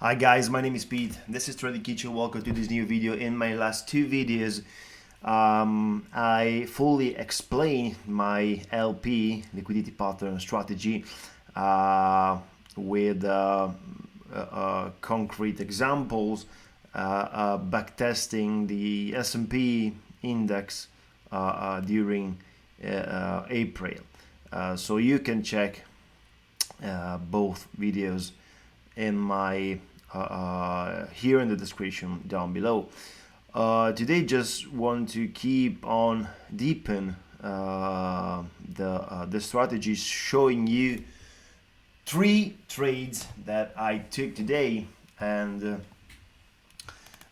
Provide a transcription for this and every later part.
Hi guys, my name is Pete. This is Trading Kitchen. Welcome to this new video. In my last two videos, I fully explained my LP liquidity pattern strategy with concrete examples, backtesting the S&P index during April. So you can check both videos in my here in the description down below. Today just want to keep on deepen the strategies, showing you three trades that I took today, and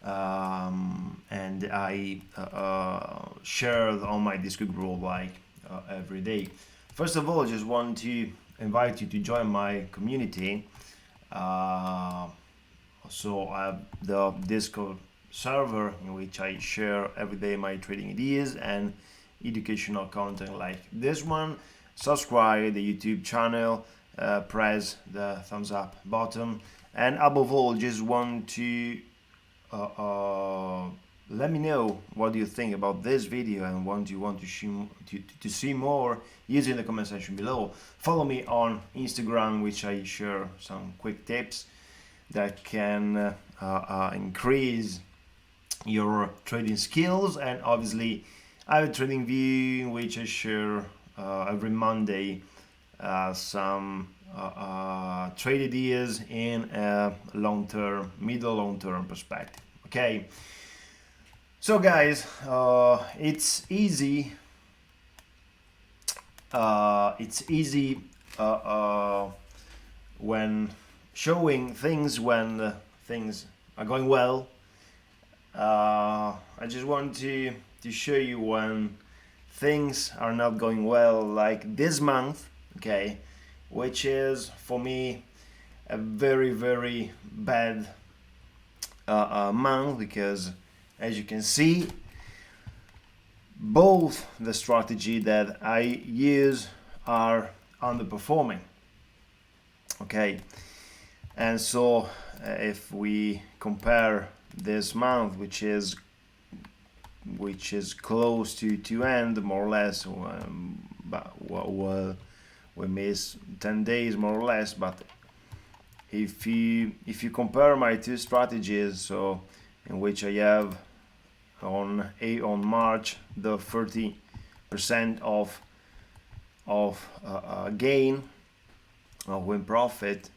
I shared on my Discord group like every day. First of all, I just want to invite you to join my community. So I have the Discord server in which I share every day my trading ideas and educational content like this one. Subscribe the YouTube channel, press the thumbs up button, and above all, just want to let me know what you think about this video and what you want to see more using the comment section below. Follow me on Instagram, which I share some quick tips that can increase your trading skills. And obviously I have a trading view in which I share every Monday some trade ideas in a long-term, long-term perspective. Okay, so guys, it's easy when showing things when things are going well. I just want to show you when things are not going well, like this month, okay, which is for me a very bad month, because as you can see, both the strategy that I use are underperforming. Okay, and so if we compare this month, which is close to end more or less, but well, we miss 10 days more or less. But if you compare my two strategies, so in which I have on March the 30% of gain of win profit,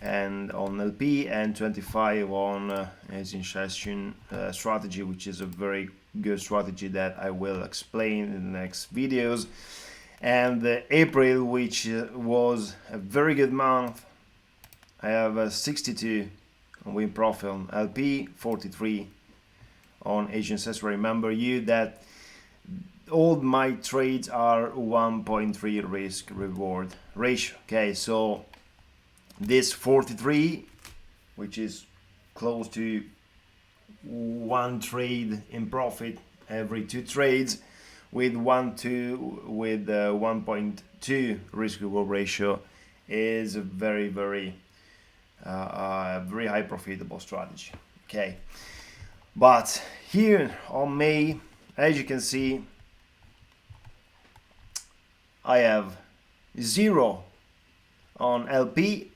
and on LP, and 25 on hedging session strategy, which is a very good strategy that I will explain in the next videos. And April, which was a very good month, I have a 62 on win profit on LP, 43 on Asian session. Remember you that all my trades are 1.3 risk reward ratio. Okay, so this 43, which is close to one trade in profit every two trades, with 1.2 risk reward ratio, is a very high profitable strategy. Okay, but here on May, as you can see, I have 0 on LP,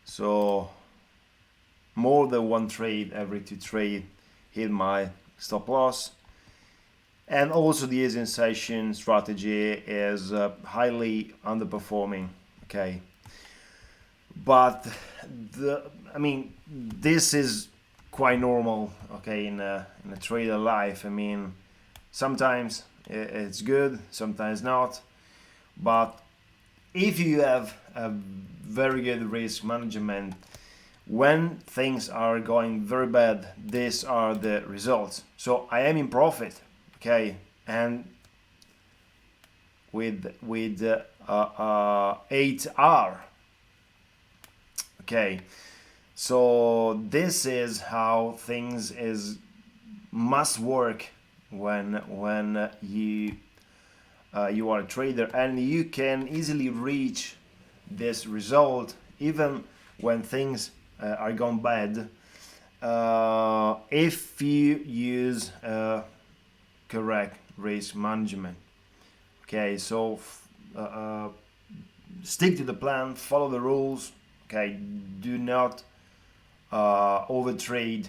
so more than one trade every two trade hit my stop loss. And also the Asian session strategy is highly underperforming. Okay, but this is quite normal, okay, in a trader life. I mean, sometimes it's good, sometimes not. But if you have a very good risk management, when things are going very bad, these are the results. So I am in profit, okay, and with 8R. Okay, so this is how things must work when you are a trader, and you can easily reach this result even when things are gone bad if you use correct risk management. Okay, so stick to the plan, follow the rules. Okay, do not overtrade.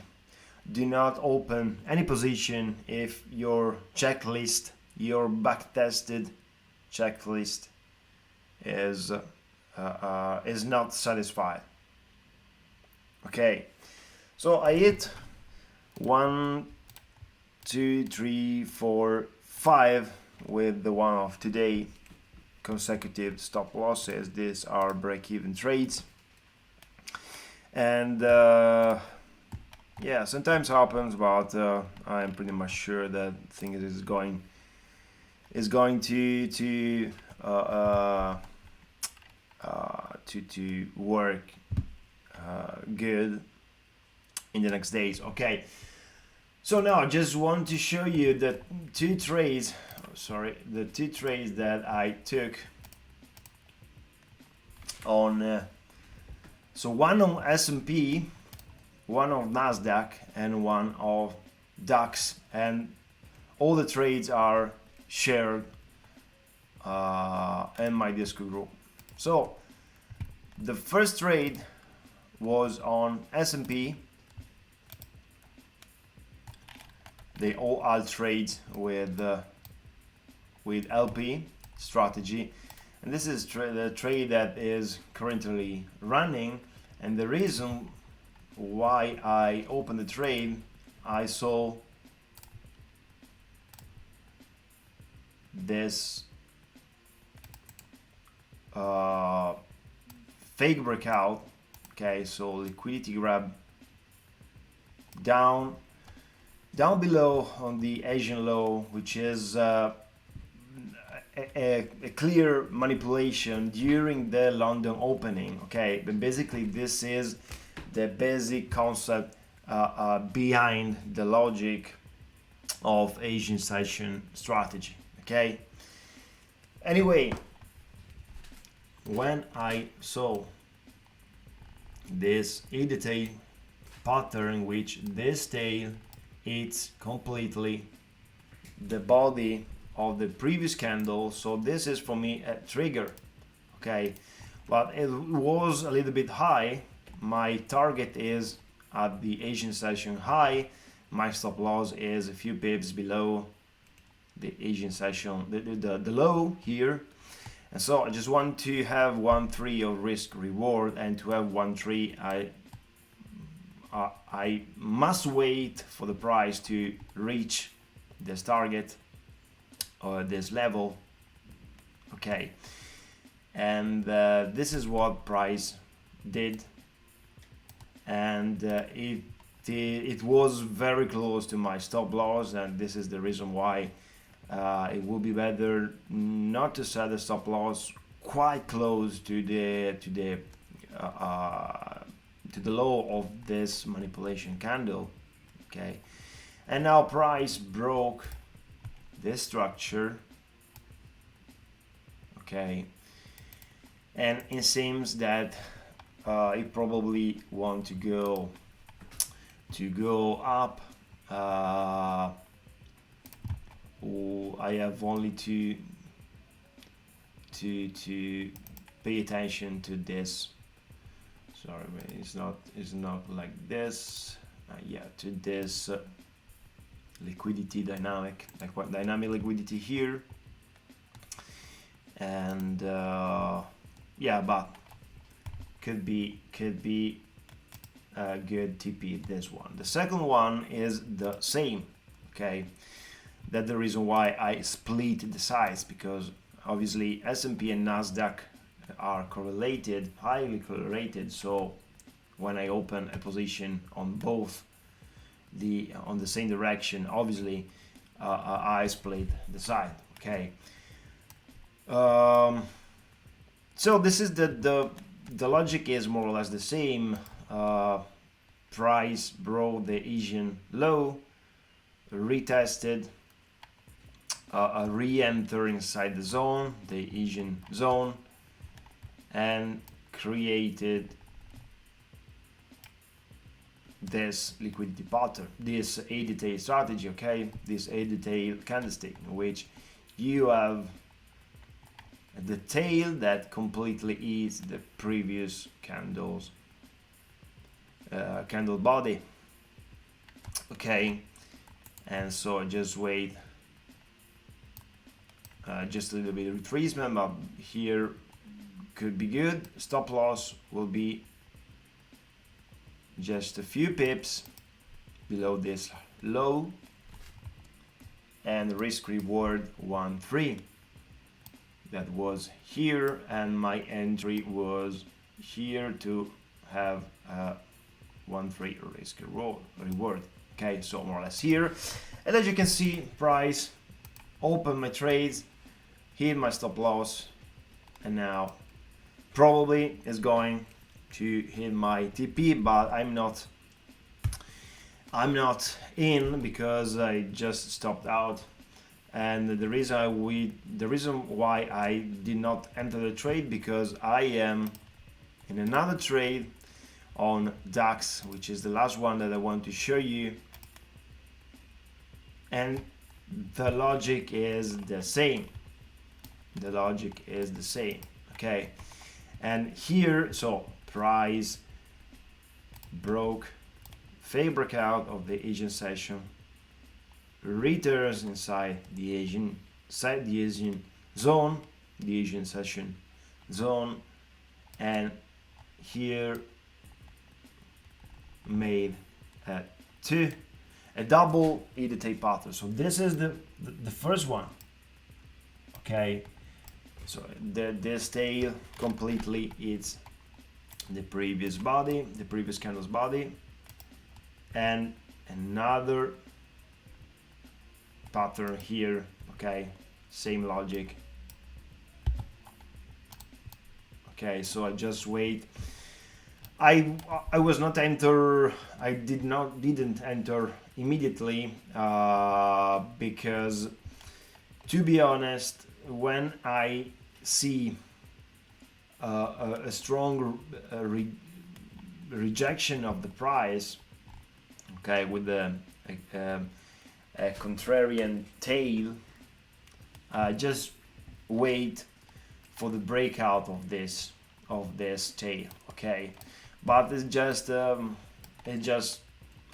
Do not open any position if your checklist, your back-tested checklist, is not satisfied. Okay, so I hit 1, 2, 3, 4, 5 with the one of today, consecutive stop losses. These are break-even trades, and yeah, sometimes happens, but I'm pretty much sure that things is going to work good in the next days. Okay, so now I just want to show you the two trades that I took on so one on S&P, one of Nasdaq, and one of DAX, and all the trades are shared in my Discord group. So the first trade was on S&P. They all are trades with LP strategy, and this is the trade that is currently running. And the reason why I opened the trade, I saw this fake breakout. Okay, so liquidity grab down below on the Asian low, which is a clear manipulation during the London opening. Okay, but basically this is the basic concept behind the logic of Asian session strategy. Okay, anyway, when I saw this E-tail pattern, which this tail it's completely the body of the previous candle, so this is for me a trigger. Okay, but it was a little bit high. My target is at the Asian session high. My stop loss is a few pips below the Asian session, the low here. And so I just want to have 1-3 of risk reward, and to have 1-3 I must wait for the price to reach this target or this level. Okay, and this is what price did, and it was very close to my stop loss, and this is the reason why it would be better not to set the stop loss quite close to the low of this manipulation candle. Okay, and now price broke this structure. Okay, and it seems that it probably want to go up. I have only to pay attention to this. Sorry, it's not like this. Yeah, to this liquidity dynamic, like what dynamic liquidity here, and yeah, but could be a good TP. This one. The second one is the same. Okay, that's the reason why I split the size, because obviously S&P and Nasdaq are correlated, highly correlated. So when I open a position on both on the same direction, obviously I split the side. Okay, so this is the logic is more or less the same. Price broke the Asian low, retested, re-enter inside the zone, the Asian zone, and created this liquidity pattern, this A detail strategy, okay, this A detail candlestick, in which you have the tail that completely eats the previous candle's candle body, okay. And so just wait, just a little bit of retracement, but here could be good. Stop loss will be just a few pips below this low, and risk reward 1.3. That was here, and my entry was here to have 1.3 risk reward. Okay, so more or less here. And as you can see, price open my trades, hit my stop loss, and now probably is going to hit my TP, but I'm not in because I just stopped out. And the reason why I did not enter the trade, because I am in another trade on DAX, which is the last one that I want to show you, and the logic is the same. The logic is the same, okay. And here, so price broke, failed breakout of the Asian session, returns inside the Asian zone, the Asian session zone, and here made a double EDT pattern. So this is the first one, okay. So this tail completely eats the previous body, the previous candle's body, and another pattern here, okay, same logic. Okay, so I just wait. I was not enter. I didn't enter immediately because, to be honest, when I see a strong rejection of the price, okay, with a contrarian tail, just wait for the breakout of this tail, okay. But it's just I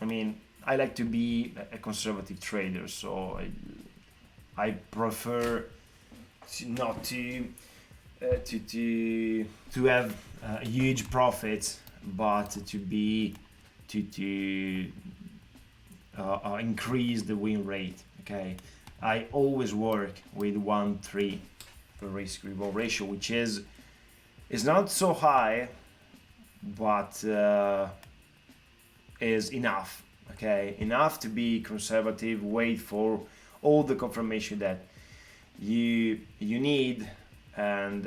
mean, I like to be a conservative trader, so I prefer not to have huge profits, but to increase the win rate, okay. I always work with 1.3 risk reward ratio, which is not so high, but is enough, okay, enough to be conservative, wait for all the confirmation that you need, and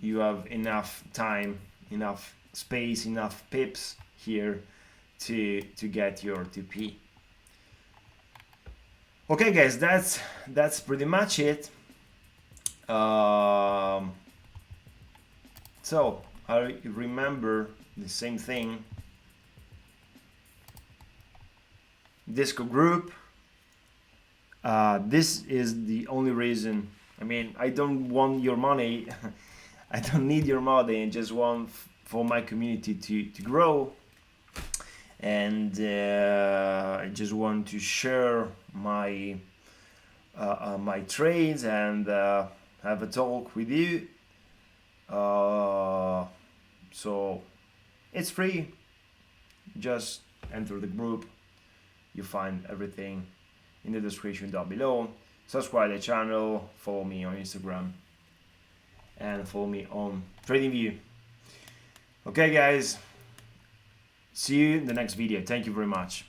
you have enough time, enough space, enough pips here to get your TP. Okay guys, that's pretty much it. So I remember the same thing. Disco group. This is the only reason. I mean, I don't want your money. I don't need your money. I just want for my community to grow. And I just want to share my my trades and have a talk with you. So it's free. Just enter the group. You find everything in the description down below. Subscribe to the channel, follow me on Instagram, and follow me on TradingView. Okay guys, see you in the next video. Thank you very much.